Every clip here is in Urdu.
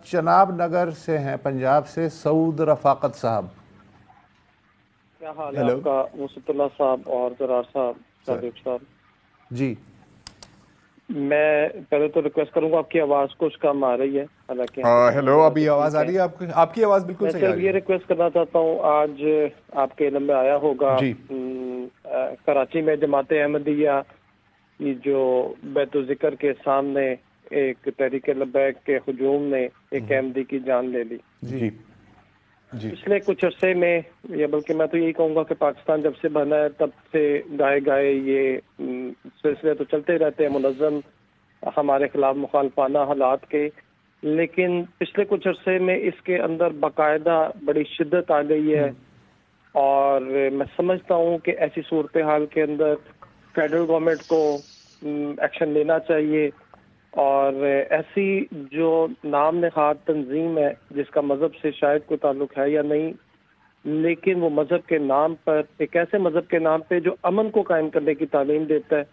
چناب نگر سے ہیں پنجاب سے سعود رفاقت صاحب. کیا حال ہے آپ کا وسط اللہ صاحب اور زرار صاحب صادق صاحب؟ جی میں پہلے تو ریکویسٹ کروں گا، آپ کی آواز کچھ کم آ رہی ہے. حالانکہ ہیلو، ابھی آواز آ رہی ہے آپ کی آواز بالکل صحیح آ میں رہی صرف یہ ریکویسٹ کرنا چاہتا ہوں، آج آپ کے علم میں آیا ہوگا جی کراچی میں جماعت احمدیہ کی جو بیت الذکر کے سامنے ایک تحریک لبیک کے ہجوم نے ایک احمدی کی جان لے لی. جی جی پچھلے کچھ عرصے میں، یا بلکہ میں تو یہی کہوں گا کہ پاکستان جب سے بنا ہے تب سے گائے یہ سلسلے تو چلتے رہتے ہیں منظم ہمارے خلاف مخالفانہ حالات کے، لیکن پچھلے کچھ عرصے میں اس کے اندر باقاعدہ بڑی شدت آ گئی ہے. اور میں سمجھتا ہوں کہ ایسی صورتحال کے اندر فیڈرل گورنمنٹ کو ایکشن لینا چاہیے، اور ایسی جو نام نہاد تنظیم ہے جس کا مذہب سے شاید کوئی تعلق ہے یا نہیں، لیکن وہ مذہب کے نام پر، ایک ایسے مذہب کے نام پہ جو امن کو قائم کرنے کی تعلیم دیتا ہے،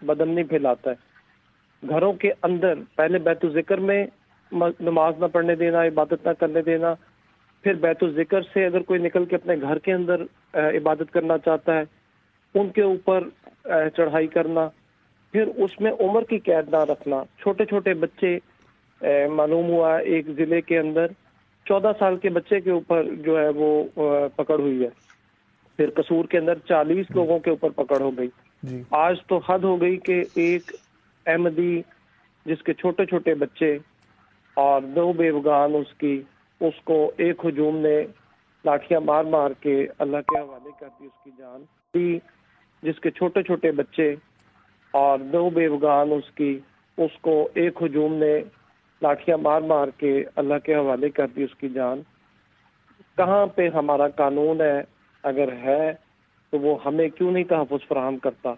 بدامنی پھیلاتا ہے. گھروں کے اندر پہلے بیت الذکر میں نماز نہ پڑھنے دینا، عبادت نہ کرنے دینا، پھر بیت الذکر سے اگر کوئی نکل کے اپنے گھر کے اندر عبادت کرنا چاہتا ہے ان کے اوپر چڑھائی کرنا، پھر اس میں عمر کی قید نہ رکھنا. چھوٹے چھوٹے بچے، معلوم ہوا ایک ضلع کے اندر 14 سال کے بچے کے اوپر جو ہے وہ پکڑ ہوئی ہے. پھر قصور کے اندر 40 لوگوں کے اوپر پکڑ ہو گئی. آج تو حد ہو گئی کہ ایک احمدی جس کے چھوٹے چھوٹے بچے اور 2 بیوگان اس کو ایک ہجوم نے لاٹھیاں مار مار کے اللہ کے حوالے کر دی اس کی جان. جس کے چھوٹے چھوٹے بچے اور 2 بیوگان اس کو ایک ہجوم نے لاٹھیاں مار مار کے اللہ کے حوالے کر دی اس کی جان. کہاں پہ ہمارا قانون ہے؟ اگر ہے تو وہ ہمیں کیوں نہیں تحفظ فراہم کرتا؟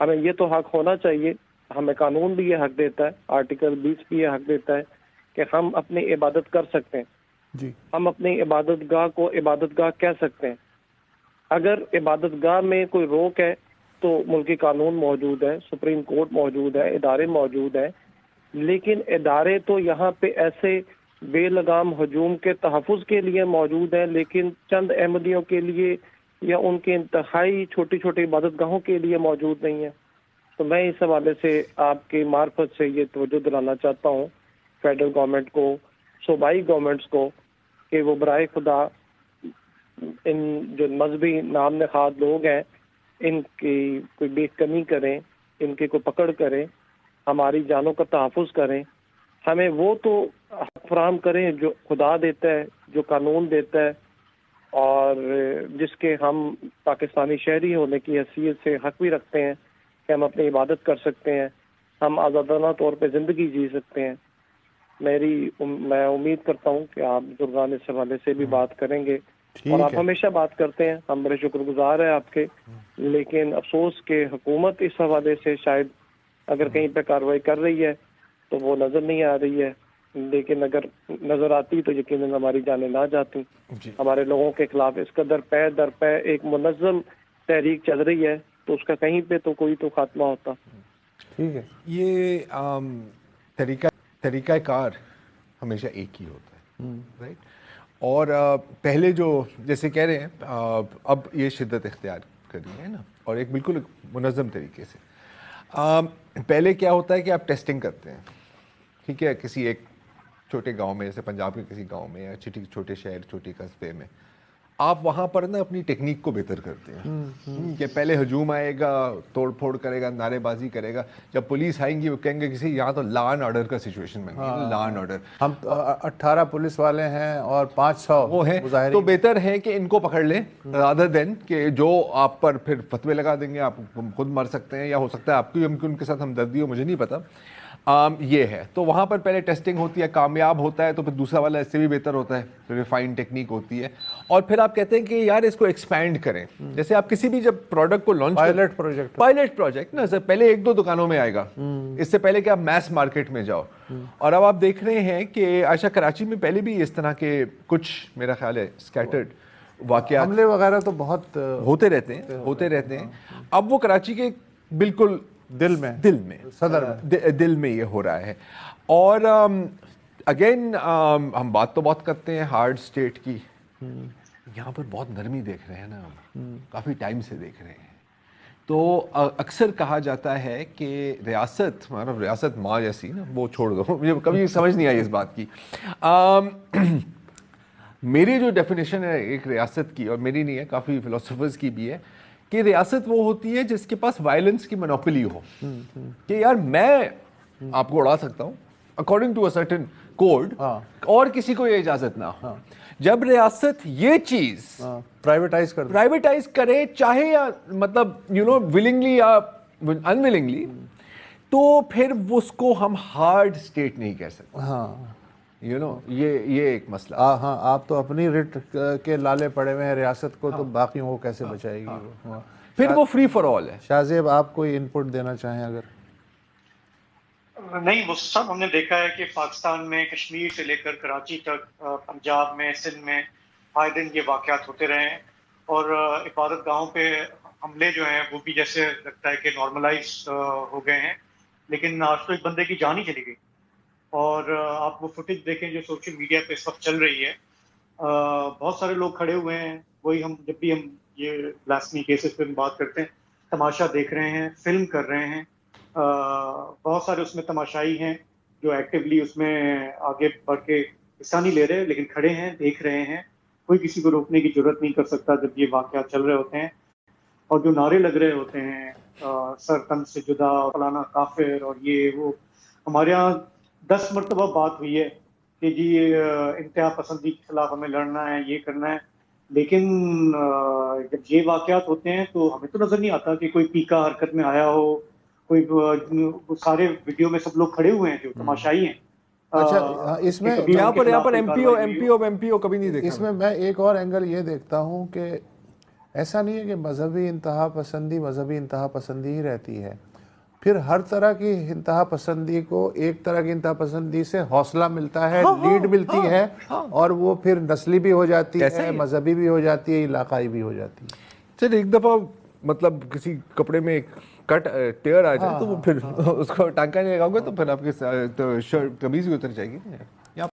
ہمیں یہ تو حق ہونا چاہیے، ہمیں قانون بھی یہ حق دیتا ہے، آرٹیکل 20 بھی یہ حق دیتا ہے کہ ہم اپنی عبادت کر سکتے ہیں. ہم اپنی عبادت گاہ کو عبادت گاہ کہہ سکتے ہیں. اگر عبادت گاہ میں کوئی روک ہے تو ملکی قانون موجود ہے، سپریم کورٹ موجود ہے، ادارے موجود ہیں، لیکن ادارے تو یہاں پہ ایسے بے لگام ہجوم کے تحفظ کے لیے موجود ہیں، لیکن چند احمدیوں کے لیے یا ان کے انتہائی چھوٹی چھوٹی عبادت گاہوں کے لیے موجود نہیں ہیں. تو میں اس حوالے سے آپ کی معرفت سے یہ توجہ دلانا چاہتا ہوں فیڈرل گورنمنٹ کو، صوبائی گورنمنٹس کو، کہ وہ برائے خدا ان جو مذہبی نام نہاد لوگ ہیں ان کی کوئی بے کمی کریں، ان کی کوئی پکڑ کریں، ہماری جانوں کا تحفظ کریں. ہمیں وہ تو حق فراہم کریں جو خدا دیتا ہے، جو قانون دیتا ہے، اور جس کے ہم پاکستانی شہری ہونے کی حیثیت سے حق بھی رکھتے ہیں کہ ہم اپنی عبادت کر سکتے ہیں، ہم آزادانہ طور پہ زندگی جی سکتے ہیں. میں امید کرتا ہوں کہ آپ بزرگان اس حوالے سے بھی بات کریں گے، اور آپ ہمیشہ بات کرتے ہیں، ہم بڑے شکر گزار ہیں آپ کے. لیکن افسوس کہ حکومت اس حوالے سے شاید اگر کہیں پہ کارروائی کر رہی ہے تو وہ نظر نہیں آ رہی ہے، لیکن اگر نظر آتی تو یقیناً ہماری جانیں نہ جاتی. ہمارے لوگوں کے خلاف اس قدر پے در پے ایک منظم تحریک چل رہی ہے تو اس کا کہیں پہ تو کوئی تو خاتمہ ہوتا. ٹھیک ہے، یہ طریقہ کار ہمیشہ ایک ہی ہوتا ہے، رائٹ. اور پہلے جو جیسے کہہ رہے ہیں اب یہ شدت اختیار کر رہی ہے نا، اور ایک بالکل منظم طریقے سے. پہلے کیا ہوتا ہے کہ آپ ٹیسٹنگ کرتے ہیں، ٹھیک ہے، کسی ایک چھوٹے گاؤں میں، جیسے پنجاب کے کسی گاؤں میں یا چھوٹے شہر، چھوٹے قصبے میں آپ وہاں پر نا اپنی ٹیکنیک کو بہتر کرتے ہیں کہ پہلے ہجوم آئے گا، توڑ پھوڑ کرے گا، نعرے بازی کرے گا. جب پولیس آئیں گی وہ کہیں گے کسی یہاں تو لا اینڈ آرڈر کا سچویشن بن گئی ہے، لا اینڈ آرڈر. ہم 18 پولیس والے ہیں اور 500 وہ ہیں، تو بہتر ہے کہ ان کو پکڑ لیں رادر دین کہ جو آپ پر پھر فتوے لگا دیں گے، آپ خود مر سکتے ہیں، یا ہو سکتا ہے آپ کی ان کے ساتھ ہمدردی ہو، مجھے نہیں پتا. یہ ہے تو وہاں پر پہلے ٹیسٹنگ ہوتی ہے، کامیاب ہوتا ہے تو پھر دوسرا والا اس سے بھی بہتر ہوتا ہے، ریفائنڈ ٹیکنیک ہوتی ہے. اور پھر آپ کہتے ہیں کہ یار اس کو ایکسپینڈ کریں. جیسے آپ کسی بھی جب پروڈکٹ کو لانچ پائلٹ پروجیکٹ نا سر، پہلے 1-2 دکانوں میں آئے گا، اس سے پہلے کہ آپ میس مارکیٹ میں جاؤ. اور اب آپ دیکھ رہے ہیں کہ عائشہ کراچی میں پہلے بھی اس طرح کے کچھ میرا خیال ہے اسکیٹرڈ واقعات، حملے وغیرہ تو بہت ہوتے رہتے ہیں. اب وہ کراچی کے بالکل دل میں صدر دل میں یہ ہو رہا ہے. اور اگین ہم بات تو بہت کرتے ہیں ہارڈ اسٹیٹ کی, یہاں پر بہت نرمی دیکھ رہے ہیں نا ہم, کافی ٹائم سے دیکھ رہے ہیں. تو اکثر کہا جاتا ہے کہ ریاست, مطلب ریاست ماں جیسی نا, وہ چھوڑ دو, مجھے کبھی سمجھ نہیں آئی اس بات کی. میری جو ڈیفینیشن ہے ایک ریاست کی, اور میری نہیں ہے, کافی فلاسفرز کی بھی ہے, کہ ریاست وہ ہوتی ہے جس کے پاس وائلنس کی مونوپلی ہو, کہ یار میں آپ کو اڑا سکتا ہوں according to a certain code, اور کسی کو یہ اجازت نہ ہو. جب ریاست یہ چیز پرائیویٹائز کرے, چاہے یا مطلب ولنگلی یا انولنگلی, تو پھر اس کو ہم ہارڈ اسٹیٹ نہیں کہہ سکتے. یہ ایک مسئلہ. ہاں, آپ تو اپنی رٹ کے لالے پڑے ہوئے ہیں ریاست کو, تو باقیوں کو کیسے بچائے گی؟ پھر وہ فری فار آل ہے. شاہ زیب, آپ کوئی ان پٹ دینا چاہیں اگر؟ نہیں, وہ سب ہم نے دیکھا ہے کہ پاکستان میں کشمیر سے لے کر کراچی تک, پنجاب میں, سندھ میں آئے دن یہ واقعات ہوتے رہے ہیں, اور عبادت گاہوں پہ حملے جو ہیں وہ بھی جیسے لگتا ہے کہ نارملائز ہو گئے ہیں. لیکن آج تو ایک بندے کی جان ہی چلی گئی, اور آپ وہ فوٹیج دیکھیں جو سوشل میڈیا پہ اس وقت چل رہی ہے, بہت سارے لوگ کھڑے ہوئے ہیں, وہی ہم جب بھی ہم یہ بلاسفیمی کیسز پہ بات کرتے ہیں, تماشا دیکھ رہے ہیں, فلم کر رہے ہیں. بہت سارے اس میں تماشائی ہیں جو ایکٹیولی اس میں آگے بڑھ کے حصہ نہیں لے رہے, لیکن کھڑے ہیں, دیکھ رہے ہیں. کوئی کسی کو روکنے کی ضرورت نہیں کر سکتا جب یہ واقعات چل رہے ہوتے ہیں. اور جو نعرے لگ رہے ہوتے ہیں, سر تن سے جدا, فلانا کافر, اور یہ وہ, ہمارے یہاں 10 مرتبہ بات ہوئی ہے کہ جی انتہا پسندی کے خلاف ہمیں لڑنا ہے, یہ کرنا ہے. لیکن جب یہ واقعات ہوتے ہیں تو ہمیں تو نظر نہیں آتا کہ کوئی پیکا حرکت میں آیا ہو, کوئی سارے ویڈیو میں سب لوگ کھڑے ہوئے ہیں جو تماشائی ہیں. اچھا, اس میں یہاں پر ایم پی او کبھی نہیں دیکھا. اس میں ایک اور اینگل یہ دیکھتا ہوں کہ ایسا نہیں ہے کہ مذہبی انتہا پسندی ہی رہتی ہے. پھر ہر طرح کی انتہا پسندی کو ایک طرح کی انتہا پسندی سے حوصلہ ملتا ہے, لیڈ ملتی ہے, اور وہ پھر نسلی بھی ہو جاتی ہے, مذہبی بھی ہو جاتی ہے, علاقائی بھی ہو جاتی ہے. چل ایک دفعہ مطلب کسی کپڑے میں کٹ ٹیئر آ جائے تو وہ پھر اس کو ٹانکا نہیں لگاؤ گے تو پھر آپ کی قمیض بھی اتر جائے گی.